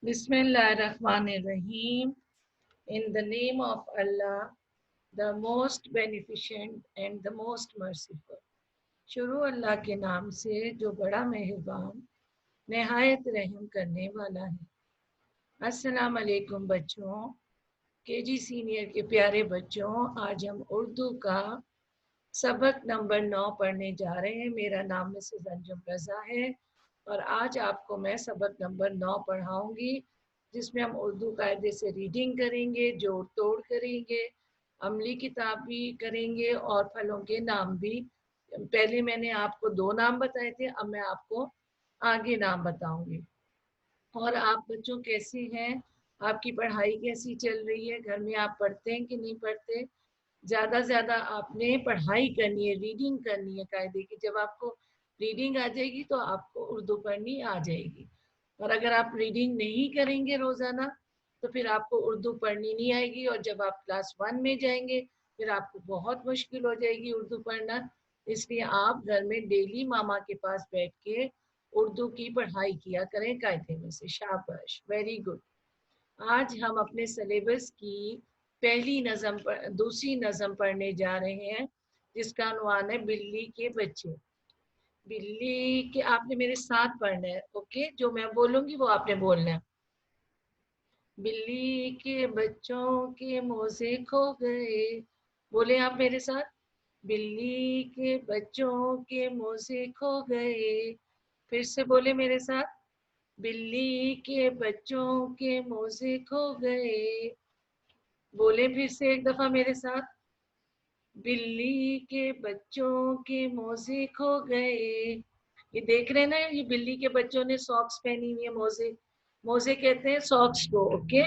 Bismillahirrahmanirrahim. In the name of Allah, the most beneficent and the most merciful. शुरू अल्लाह के नाम से जो बड़ा मेहरबान नहायत रहम करने वाला है। अस्सलाम वालेकुम बच्चों, केजी सीनियर के प्यारे बच्चों, आज हम उर्दू का सबक नंबर 9 पढ़ने जा रहे हैं। मेरा नाम मिसेस अंजुम रजा है और आज आपको मैं सबक नंबर 9 पढ़ाऊंगी, जिसमें हम उर्दू कायदे से रीडिंग करेंगे, जोड़ तोड़ करेंगे, अमली किताब भी करेंगे और फलों के नाम भी। पहले मैंने आपको 2 नाम बताए थे, अब मैं आपको आगे नाम बताऊंगी। और आप बच्चों कैसे हैं? आपकी पढ़ाई कैसी चल रही है? घर में आप पढ़ते हैं कि नहीं पढ़ते? ज़्यादा से ज़्यादा आपने पढ़ाई करनी है, रीडिंग करनी है कायदे की। जब आपको रीडिंग आ जाएगी तो आपको उर्दू पढ़नी आ जाएगी। और अगर आप रीडिंग नहीं करेंगे रोज़ाना तो फिर आपको उर्दू पढ़नी नहीं आएगी, और जब आप क्लास 1 में जाएंगे फिर आपको बहुत मुश्किल हो जाएगी उर्दू पढ़ना। इसलिए आप घर में डेली मामा के पास बैठ के उर्दू की पढ़ाई किया करें कायदे में से। शाबाश, वेरी गुड। आज हम अपने सिलेबस की पहली नज़म दूसरी नज़म पढ़ने जा रहे हैं, जिसका अनुमान है बिल्ली के बच्चे। बिल्ली के आपने मेरे साथ पढ़ना है, ओके? जो मैं बोलूंगी वो आपने बोलना है। बिल्ली के बच्चों के मुंह से खो गए। बोले आप मेरे साथ। बिल्ली के बच्चों के मुंह से खो गए। फिर से बोले मेरे साथ। बिल्ली के बच्चों के मुंह से खो गए। बोले फिर से एक दफा मेरे साथ। बिल्ली के बच्चों के मोजे खो गए। ये देख रहे हैं ना, ये बिल्ली के बच्चों ने सॉक्स पहनी हुई है। मोजे, मोजे कहते हैं सॉक्स को, ओके?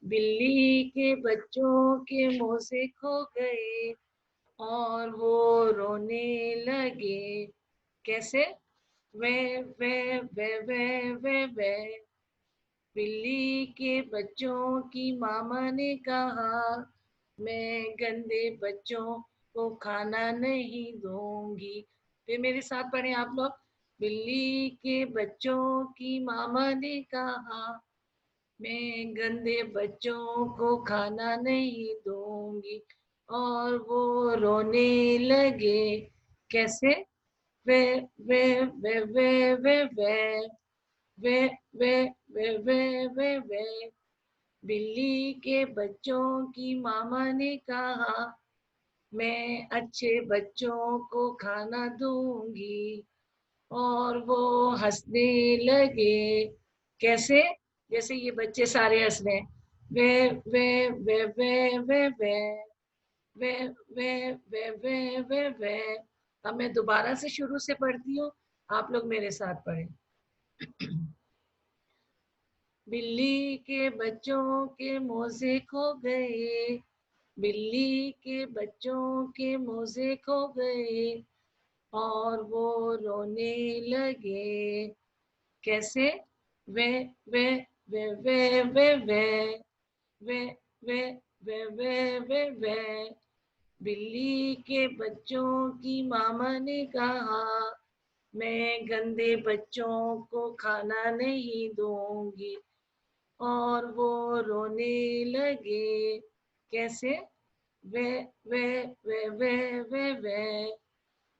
बिल्ली के बच्चों के मोजे खो गए और वो रोने लगे। कैसे? वे वे वे वे वे वे। बिल्ली के बच्चों की मामा ने कहा, मैं गंदे बच्चों को खाना नहीं दूंगी। फिर मेरे साथ पढ़े आप लोग। बिल्ली के बच्चों की मामा ने कहा, मैं गंदे बच्चों को खाना नहीं दूंगी, और वो रोने लगे। कैसे? वे वे वे वे वे वे वे वे वे वे वे वे। बिल्ली के बच्चों की मामा ने कहा, मैं अच्छे बच्चों को खाना दूंगी, और वो हंसने लगे। कैसे? जैसे ये बच्चे सारे हंस रहे हैं। वे वे वे वे वे वे वे वे वे वे वे वे। अब मैं दोबारा से शुरू से पढ़ती हूँ, आप लोग मेरे साथ पढ़ें। बिल्ली के बच्चों के मोजे खो गए। बिल्ली के बच्चों के मोजे खो गए और वो रोने लगे। कैसे? वे वे वे वे वे वे वे वे वे वे वे वे। बिल्ली के बच्चों की मामा ने कहा, मैं गंदे बच्चों को खाना नहीं दूंगी, और वो रोने लगे। कैसे? वे वे वे वे वे वे।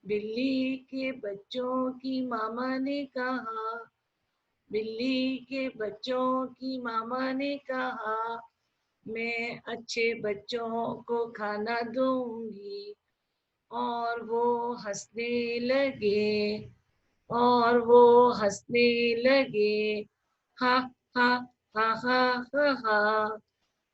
बिल्ली के बच्चों की मामा ने कहा, बिल्ली के बच्चों की मामा ने कहा, मैं अच्छे बच्चों को खाना दूंगी, और वो हंसने लगे, और वो हंसने लगे। हा हा हा हा हा हा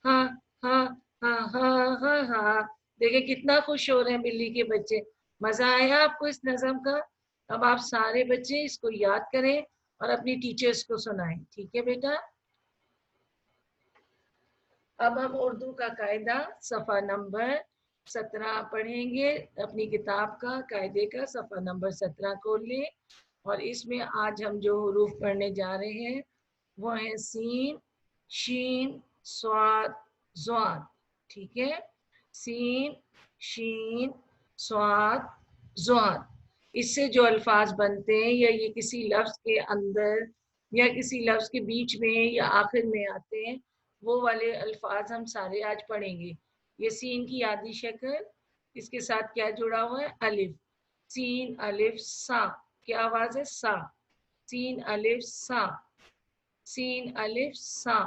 हा हा हा हा हा हा। देखिए कितना खुश हो रहे हैं बिल्ली के बच्चे। मजा आया आपको इस नज़म का? अब आप सारे बच्चे इसको याद करें और अपनी टीचर्स को सुनाएं, ठीक है बेटा? अब हम उर्दू का कायदा सफ़ा नंबर 17 पढ़ेंगे। अपनी किताब का कायदे का सफ़ा नंबर 17 खोल लें, और इसमें आज हम जो हुरूफ पढ़ने जा रहे हैं वो है सीन, शीन, स्वाद, ज़्वाद। ठीक है? सीन, शीन, स्वाद, ज़्वाद। इससे जो अल्फाज बनते हैं या ये किसी लफ्ज़ के अंदर या किसी लफ्ज के बीच में या आखिर में आते हैं, वो वाले अल्फाज हम सारे आज पढ़ेंगे। ये सीन की आदि शक्ल, इसके साथ क्या जुड़ा हुआ है, अलिफ। सीन अलिफ सा, क्या आवाज है, सा। सीन अलिफ सा, सीन अलिफ सा।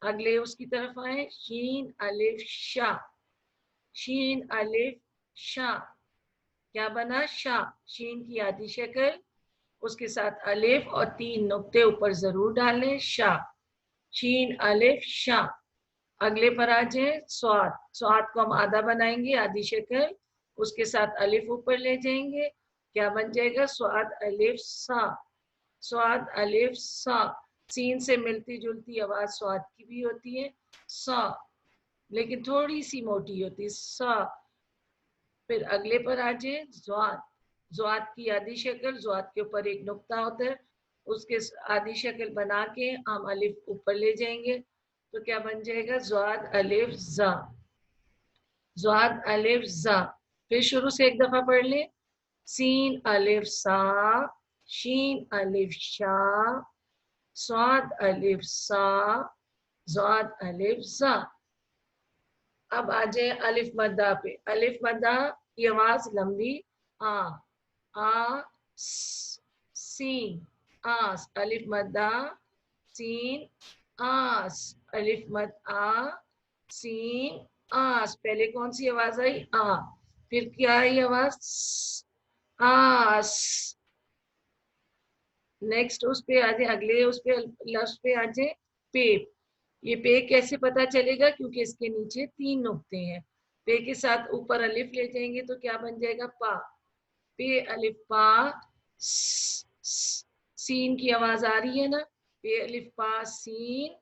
अगले उसकी तरफ आए, शीन अलिफ शा, शीन अलिफ शा, क्या बना, शा। शीन की आदि शक्ल, उसके साथ अलिफ और 3 नुक्ते ऊपर जरूर डालें, शा। शीन अलिफ शा। अगले पर आ जाए, स्वाद। स्वाद को हम आधा बनाएंगे, आदि शक्ल, उसके साथ अलिफ ऊपर ले जाएंगे, क्या बन जाएगा, स्वाद अलिफ सा। स्वाद अलिफ सा। सीन से मिलती जुलती आवाज स्वाद की भी होती है, सा, लेकिन थोड़ी सी मोटी होती है, सा। फिर अगले पर आ जाए, ज्वाद। ज्वाद की आदि शक्ल, ज्वाद के ऊपर एक नुक्ता होता है, उसके आदि शक्ल बना के हम अलिफ ऊपर ले जाएंगे, तो क्या बन जाएगा, ज्वाद अलिफ जा, ज्वाद अलिफ जा। फिर शुरू से एक दफा पढ़ ले, सीन अलिफ सा, शीन अलिफ शा, स्वाद अलिफ सा, ज्वाद अलिफ जा। अब आ जाए अलिफ मद्दा पे। अलिफ मद्दा की आवाज लंबी, आ सीन, आस। अलिफ मद्दा सीन आस, अलिफ मद आ सीन आस। पहले कौन सी आवाज आई, आ, फिर क्या आई आवाज, आस। नेक्स्ट उस पे आ जाए, अगले उस पे लफ्ज पे आ जाए, पे। ये पे कैसे पता चलेगा, क्योंकि इसके नीचे 3 नुक्ते हैं। पे के साथ ऊपर अलिफ ले जाएंगे तो क्या बन जाएगा, पा। पे अलिफ पा, सीन की आवाज आ रही है ना, पे अलिफ पा सीन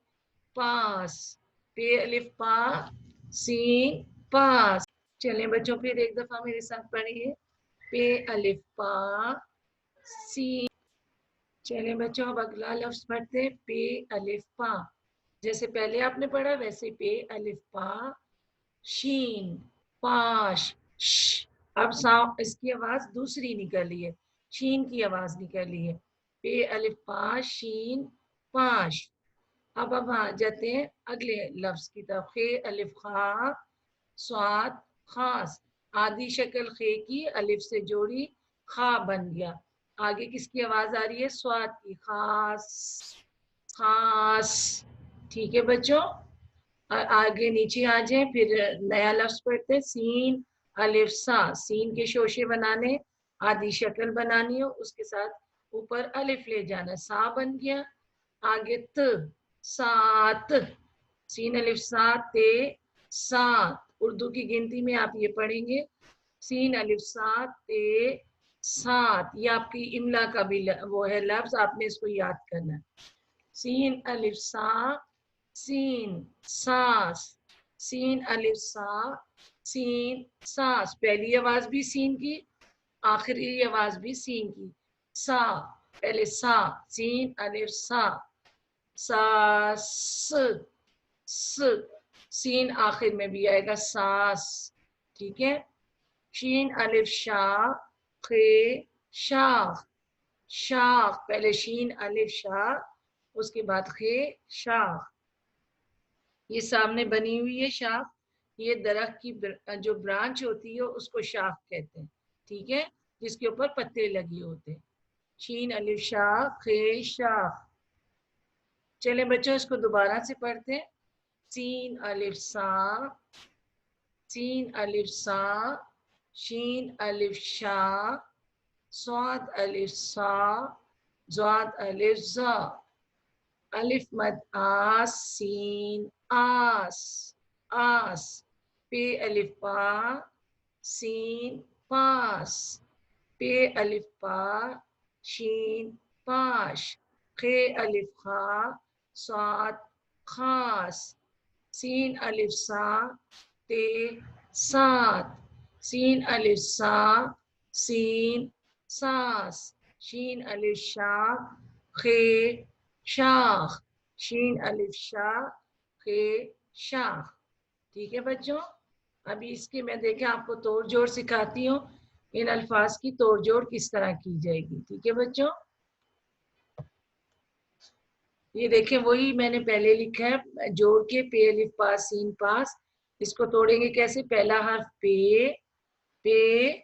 पास, पे अलिफ पा सीन पास। चलिए बच्चों, फिर एक दफा मेरे साथ पढ़िए, पे अलिफ पा सीन। चलिए बच्चों, अब अगला लफ्ज पढ़ते हैं, पे अलिफ पा। जैसे पहले आपने पढ़ा वैसे, पे अलिफ पा शीन पाश, अब इसकी आवाज दूसरी निकली है, शीन की आवाज निकली है, पे अलिफ पा शीन पाश। अब आ जाते हैं अगले लफ्ज की तरफ, खे अलिफ खा स्वाद खास। आदि शक्ल खे की अलिफ से जोड़ी, खा बन गया। आगे किसकी आवाज आ रही है, स्वाद की, खास खास। ठीक है बच्चों, आगे नीचे आ जाए, फिर नया लफ्ज पढ़ते हैं, सीन अलिफ सा। सीन के शोशे बनाने, आदि शक्ल बनानी हो, उसके साथ ऊपर अलिफ ले जाना, सा बन गया। आगे त, सात। सीन अलिफ सात, ते सात। उर्दू की गिनती में आप ये पढ़ेंगे, सीन अलिफ सात, ते सात। ये आपकी इमला का भी वो है लफ्ज, आपने इसको याद करना है। सीन अलिफ सा, सीन सास, सीन अलिफ सा, सीन सास। पहली आवाज भी सीन की, आखिरी आवाज भी सीन की, सा। पहले सा, सीन अलिफ सा, सास, स। सीन आखिर में भी आएगा, सास। ठीक है। शीन अलिफ शाह, खे शाख, शाख। पहले शीन अलिफ शाह, उसके बाद खे शाख। ये सामने बनी हुई है शाख, ये दरख्त की जो ब्रांच होती है उसको शाख कहते हैं, ठीक है, जिसके ऊपर पत्ते लगे होते हैं। शीन अलिफ शाह, खे शाख। चले बच्चों, इसको दोबारा से पढ़ते हैं, सीन अलिफ सा, सीन अलिफ सा, शीन अलिफ शाह, स्वाद अलिफ सा, ज्वाद अलिफ जा। अलिफ मद आस, सीन आस, आस। पे अलिफ पा, सीन पास, पे अलिफ पा, शीन पाश। खे अलिफ खा, स्वाद खास। सीन अलिफ सा, ते सात। सीन अलिफ सा, सीन सास। शीन अलिफ शाह, खे शाख। शीन अलिफ शाह, खे शाख। ठीक है बच्चों, अभी इसके मैं देखें आपको तोड़ जोड़ सिखाती हूँ, इन अल्फाज की तोड़ जोड़ किस तरह की जाएगी। ठीक है बच्चों, ये देखें वही मैंने पहले लिखा है जोड़ के, पे अलिफ पास सीन पास। इसको तोड़ेंगे कैसे? पहला हर्फ पे,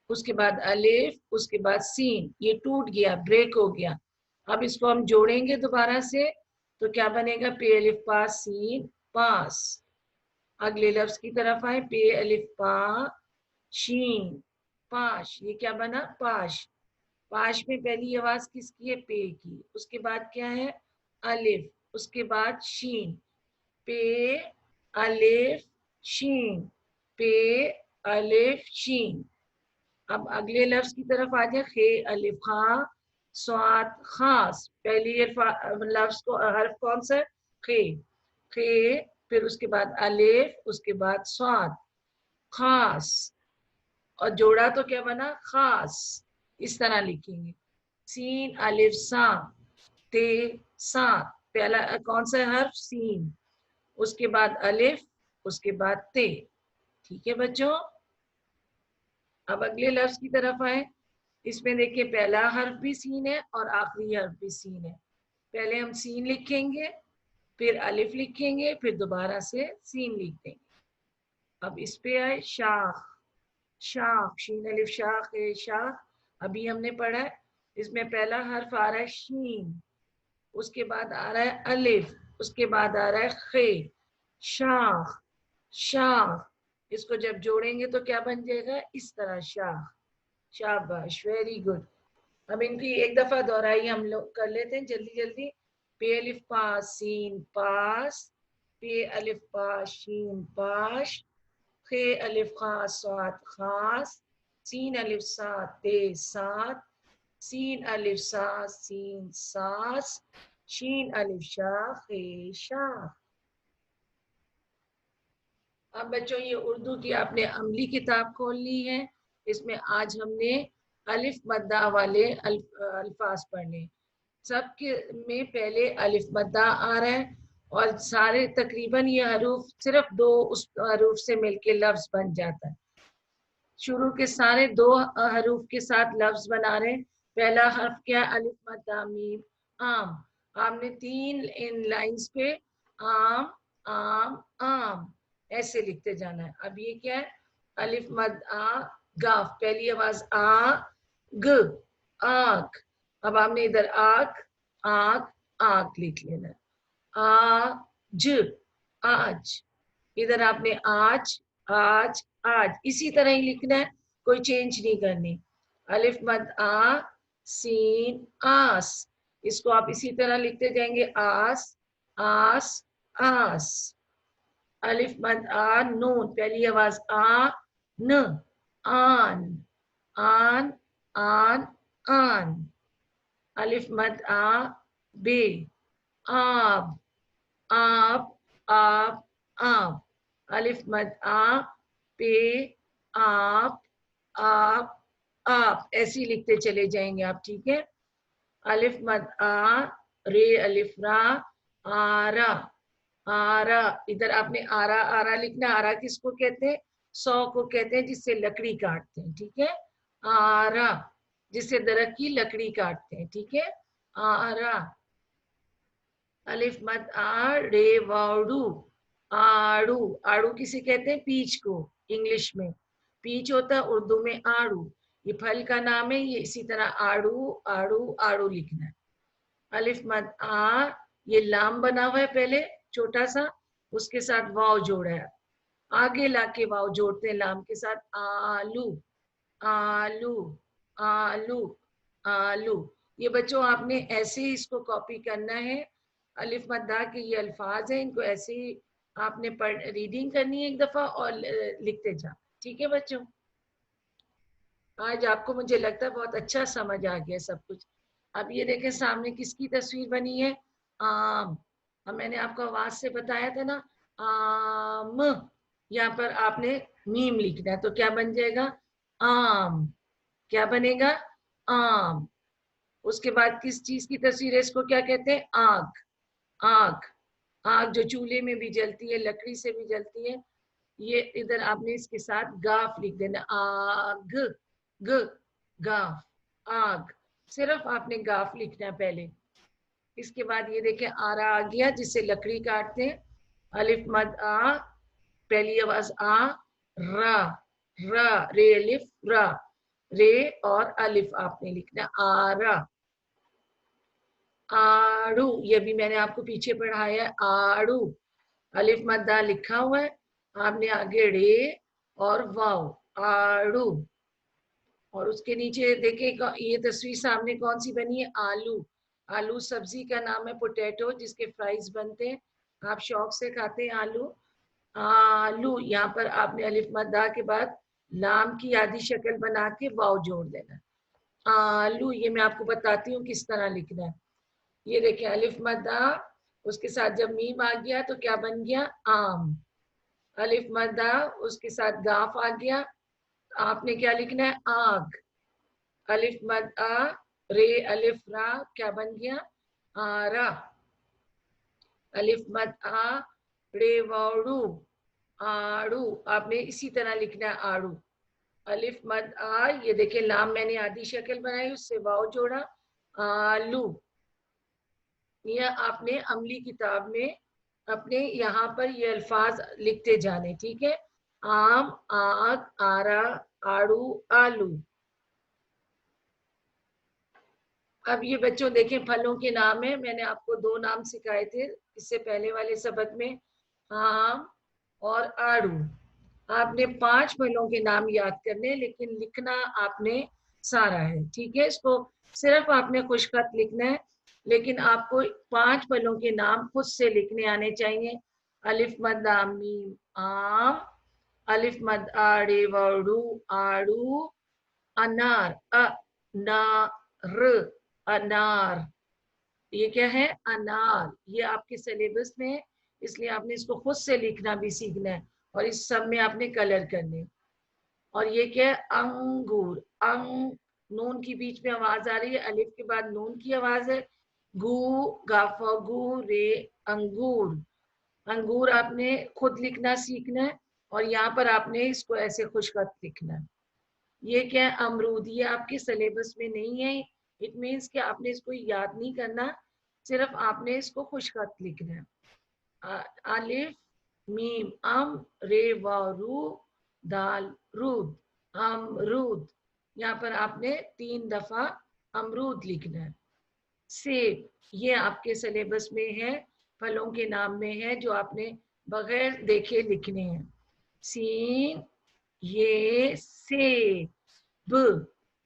उसके बाद अलिफ, उसके बाद सीन। ये टूट गया, ब्रेक हो गया। अब इसको हम जोड़ेंगे दोबारा से, तो क्या बनेगा? पे अलिफ पास सीन पास। अगले लफ्ज की तरफ आए, पे अलिफ पा शीन पाश। ये क्या बना? पाश। पाश में पहली आवाज किसकी है? पे की। उसके बाद क्या है? अलिफ, उसके बाद शीन। पे अलिफ शीन, पे अलिफ शीन। अब अगले लफ्ज की तरफ आ जाए, खे अलिफ खा स्वाद खास। पहली लफ्ज को हर्फ कौन सा? खे। खे, फिर उसके बाद अलिफ, उसके बाद स्वाद खास, और जोड़ा तो क्या बना? खास। इस तरह लिखेंगे। सीन अलिफ सा, ते सा। पहला कौन सा हर्फ? सीन, उसके बाद अलिफ, उसके बाद ते। ठीक है बच्चों। अब अगले लफ्ज की तरफ आए। इसमें देखिए पहला हर्फ भी सीन है और आखिरी हर्फ भी सीन है। पहले हम सीन लिखेंगे, फिर अलिफ लिखेंगे, फिर दोबारा से सीन लिख देंगे। अब इस पे आए, शाख। शाख, शीन अलिफ शाख है, शाख। अभी हमने पढ़ा है। इसमें पहला हर्फ आ रहा है शीन, उसके बाद आ रहा है अलिफ, उसके बाद आ रहा है खे। शाख, शाख। इसको जब जोड़ेंगे तो क्या बन जाएगा? इस तरह, शाख। शाबाश, वेरी गुड। अब इनकी एक दफा दोहराई हम लोग कर लेते हैं जल्दी जल्दी। पे अलिफ पास सीन पास, पे अलिफ पास शीन पाश, खे अलिफ खास स्वाद खास, सीन अलिफ सात ते सात, सीन अलिफ सात सीन सास, शीन अलिफ शाह खे शाह। अब बच्चों ये उर्दू की आपने अमली किताब खोल ली है। इसमें आज हमने अलिफ मद्दा वाले अल्फाज पढ़ने। सबके में पहले अलिफ मद्दा आ रहा है, और सारे तकरीबन ये हरूफ सिर्फ दो उस हरूफ से मिलके लफ्ज बन जाता है। शुरू के सारे दो हरूफ के साथ लफ्ज बना रहे हैं। पहला हर्फ क्या है? अलिफ मद्दा मीम आम। आपने तीन इन लाइंस पे आम आम आम ऐसे लिखते जाना है। अब ये क्या है? अलिफ मद आ गाफ, पहली आवाज आ ग, आग। अब आपने इधर आग आग आग लिख लेना है। आज आज। इधर आपने आज आज आज, इसी तरह ही लिखना है, कोई चेंज नहीं करनी। अलिफ मद आ सीन आस, इसको आप इसी तरह लिखते जाएंगे, आस आस आस। अलिफ मद आ नून, पहली आवाज आ न, आन आन आन आन। अलिफ मद आ बे, आब आप आप। अलिफ मद आ पे आप आप ऐसे ही लिखते चले जाएंगे आप। ठीक है। अलिफ मद आ रे अलिफ रा आरा आरा। इधर आपने आरा आरा लिखना। आरा किसको कहते हैं? सौ को कहते हैं जिससे लकड़ी काटते हैं। ठीक है। आरा, जिससे दरख्त की लकड़ी काटते हैं। ठीक है। आरा। अलिफ मद आ रे वाड़ू आड़ू। आड़ू किसे कहते हैं? पीच को। इंग्लिश में पीच होता है, उर्दू में आड़ू। ये फल का नाम है। ये इसी तरह आड़ू आड़ू आड़ू लिखना है। अलिफ मद आ, ये लाम बना हुआ है पहले छोटा सा, उसके साथ वाव जोड़ा है। आगे लाके वाव जोड़ते हैं लाम के साथ, आलू आलू आलू आलू। ये बच्चों आपने ऐसे ही इसको कॉपी करना है। अलिफ मद्दा के ये अल्फाज हैं, इनको ऐसे ही आपने रीडिंग करनी है एक दफा और लिखते जा। ठीक है बच्चों। आज आपको मुझे लगता है बहुत अच्छा समझ आ गया सब कुछ। अब ये देखें सामने किसकी तस्वीर बनी है? आम। अब मैंने आपको आवाज से बताया था ना, आम। यहाँ पर आपने मीम लिखना है, तो क्या बन जाएगा? आम। क्या बनेगा? आम। उसके बाद किस चीज की तस्वीर है? इसको क्या कहते हैं? आग। आग, आग जो चूल्हे में भी जलती है, लकड़ी से भी जलती है। ये इधर आपने इसके साथ गाफ लिख देना, आग ग गाफ आग। सिर्फ आपने गाफ लिखना है पहले। इसके बाद ये देखें आरा आ गया, जिससे लकड़ी काटते हैं। अलिफ मद आ, पहली आवाज आ, रा, रा, रे अलिफ रा, रे और अलिफ आपने लिखना आरा। आड़ू, ये भी मैंने आपको पीछे पढ़ाया है, आड़ू। अलिफ मद्दा लिखा हुआ है, आपने आगे रे और वाव, आड़ू। और उसके नीचे देखिए ये तस्वीर सामने कौन सी बनी है, आलू। आलू सब्जी का नाम है, पोटैटो, जिसके फ्राइज बनते हैं, आप शौक से खाते हैं आलू। आलू, यहाँ पर आपने अलिफ मद्दा के बाद लाम की आधी शक्ल बना के वाव जोड़ देना। आलू, ये मैं आपको बताती हूँ किस तरह लिखना है। ये देखिए अलिफ मद्दा, उसके साथ जब मीम आ गया तो क्या बन गया, आम। अलिफ मद्दा, उसके साथ गाफ आ गया, आपने क्या लिखना है, आग। अलिफ मद्दा, रे अलिफ रा, क्या बन गया, आरा। अलिफ मद्दा, रे वाड़ू, आड़ू, आपने इसी तरह लिखना है, आड़ू। अलिफ मद आ, ये देखिए लाम मैंने आधी शक्ल बनाई, उससे वाव जोड़ा, आलू। ये आपने अमली किताब में अपने यहाँ पर ये अल्फाज लिखते जाने, ठीक है। आम, आग, आरा, आड़ू, आलू। अब ये बच्चों देखें फलों के नाम है, मैंने आपको 2 नाम सिखाए थे इससे पहले वाले सबक में, आम और आड़ू। आपने 5 फलों के नाम याद करने, लेकिन लिखना आपने सारा है, ठीक है। इसको सिर्फ आपने खुशखत लिखना है, लेकिन आपको 5 फलों के नाम खुद से लिखने आने चाहिए। अलिफ मद मीम आम, अलिफ मद आड़े वड़ू आड़ू, अनार अ ना र, अनार। ये क्या है, अनार। ये आपके सिलेबस में है, इसलिए आपने इसको खुद से लिखना भी सीखना है, और इस सब में आपने कलर करने। और ये क्या है, अंगूर। अंग, नून की बीच में आवाज आ रही है, अलिफ के बाद नून की आवाज है, गू, गाफा गू रे, अंगूर। अंगूर आपने खुद लिखना सीखना है, और यहाँ पर आपने इसको ऐसे खुशखत लिखना है। ये क्या है, अमरूद। ये आपके सिलेबस में नहीं है, इट मीन्स कि आपने इसको याद नहीं करना, सिर्फ आपने इसको खुशखत लिखना है। अलिफ मीम अम, रे रू, दाल रूद, अमरूद। यहाँ पर आपने 3 दफा अमरूद लिखना है। सेब, ये आपके सिलेबस में है, फलों के नाम में है, जो आपने बगैर देखे लिखने हैं। सीन, ये सेब,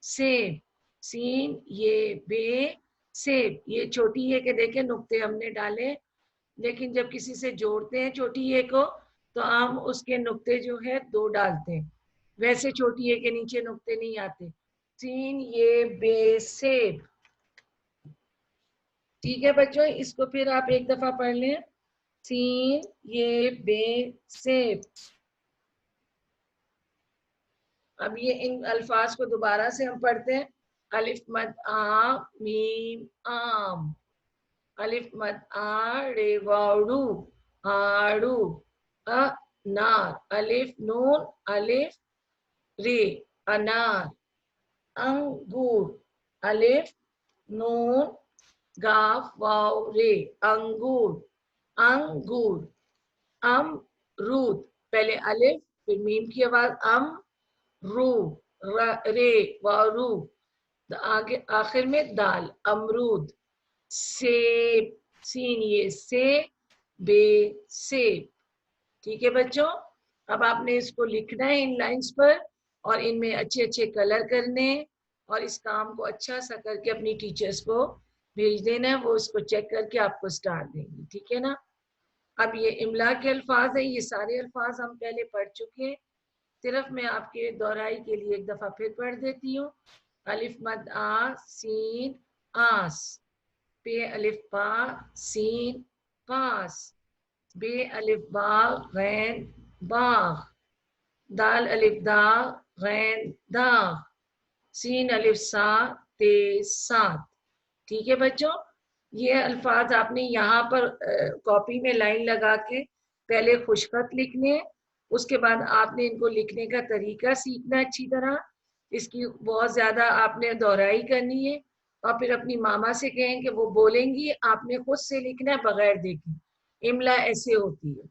सेब, सीन ये बे, सेब। ये छोटी ये के देखे नुक्ते हमने डाले, लेकिन जब किसी से जोड़ते हैं छोटी ये को, तो हम उसके नुक्ते जो है 2 डालते हैं, वैसे छोटी ये के नीचे नुक्ते नहीं आते। सीन ये बे सेब, ठीक है बच्चों। इसको फिर आप एक दफा पढ़ लें, सीन ये बे सेब। अब ये इन अल्फाज को दोबारा से हम पढ़ते हैं। अलिफ मद आ मीम आम, अलिफ मद आ रे वाड़ू आड़ू, अ नार, अलिफ नून अलिफ रे, अनार। अंगूर, अलिफ नून गाफ वाव रे, अंगूर, अंगूर। अमरूद, पहले अलिफ फिर मीम की आवाज, अम रू, रे रू, आगे आखिर में दाल, अमरूद। सेब, सीन ये से बे सेब, ठीक है बच्चों। अब आपने इसको लिखना है इन लाइंस पर, और इनमें अच्छे अच्छे कलर करने, और इस काम को अच्छा सा करके अपनी टीचर्स को भेज देना है, वो इसको चेक करके आपको स्टार देंगी, ठीक है ना। अब ये इमला के अल्फाज है, ये सारे अल्फाज हम पहले पढ़ चुके हैं, सिर्फ मैं आपके दोहराई के लिए एक दफा फिर पढ़ देती हूँ। अलिफ मद आ सीन आस, पे अलिफ बा सीन पास, बे अलिफ बा गैन बाग, दाल अलिफ दा गैन दाग, सीन अलिफ सा ते सात, ठीक है बच्चों। ये अल्फाज आपने यहाँ पर कॉपी में लाइन लगा के पहले खुशखत लिखने, उसके बाद आपने इनको लिखने का तरीका सीखना अच्छी तरह, इसकी बहुत ज्यादा आपने दोहराई करनी है, और फिर अपनी मामा से कहें कि वो बोलेंगी, आपने खुद से लिखना है बगैर देखे। इमला ऐसे होती है,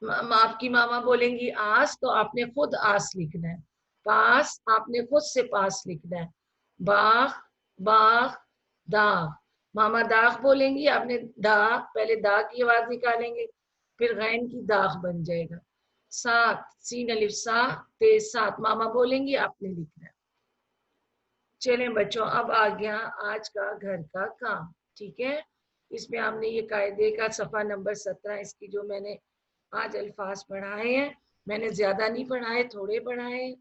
आपकी मामा बोलेंगी आस, तो आपने खुद आस लिखना है। पास, आपने खुद से पास लिखना है। बाग, बाग, दाग, मामा दाग बोलेंगी, आपने दाग, पहले दाग की आवाज निकालेंगे, फिर गैन की दाग बन जाएगा। सात, सीन अलिफ सा, तेज सात, मामा बोलेंगी, आपने लिखना है। चलें बच्चों, अब आ गया आज का घर का काम। ठीक है, इसमें हमने ये कायदे का सफा नंबर 17, इसकी जो मैंने आज अल्फाज पढ़ाए हैं, मैंने ज्यादा नहीं पढ़ाए, थोड़े पढ़ाए।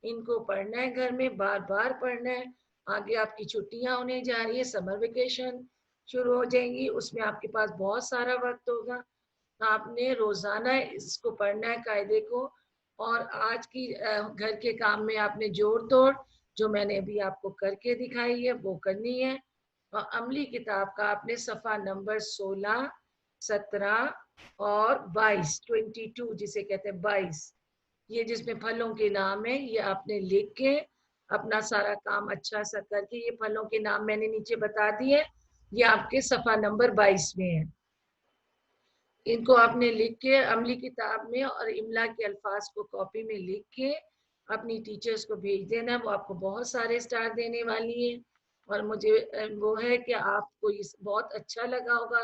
इनको पढ़ना है घर में, बार बार पढ़ना है। आगे आपकी छुट्टियां होने जा रही है, समर वेकेशन शुरू हो जाएंगी, उसमें आपके पास बहुत सारा वक्त होगा। आपने रोजाना इसको पढ़ना है कायदे को। और आज की घर के काम में आपने जोड़ तोड़ जो मैंने अभी आपको करके दिखाई है वो करनी है। और अमली किताब का आपने सफा नंबर 16, 17 और 22, 22 जिसे कहते हैं 22, ये जिसमें फलों के नाम है, ये आपने लिख के अपना सारा काम अच्छा सा करके, ये फलों के नाम मैंने नीचे बता दिए, ये आपके सफा नंबर 22 में है। इनको आपने लिख के अमली किताब में और इमला के अल्फाज को कॉपी में लिख के अपनी टीचर्स को भेज देना। वो आपको बहुत सारे स्टार देने वाली है। और मुझे वो है कि आपको ये बहुत अच्छा लगा होगा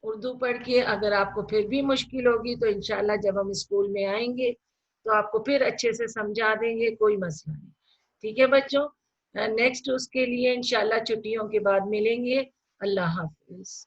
उर्दू पढ़ के। अगर आपको फिर भी मुश्किल होगी तो इंशाल्लाह जब हम स्कूल में आएंगे तो आपको फिर अच्छे से समझा देंगे, कोई मसला नहीं। ठीक है बच्चों, नेक्स्ट उसके लिए इंशाल्लाह छुट्टियों के बाद मिलेंगे। अल्लाह हाफिज।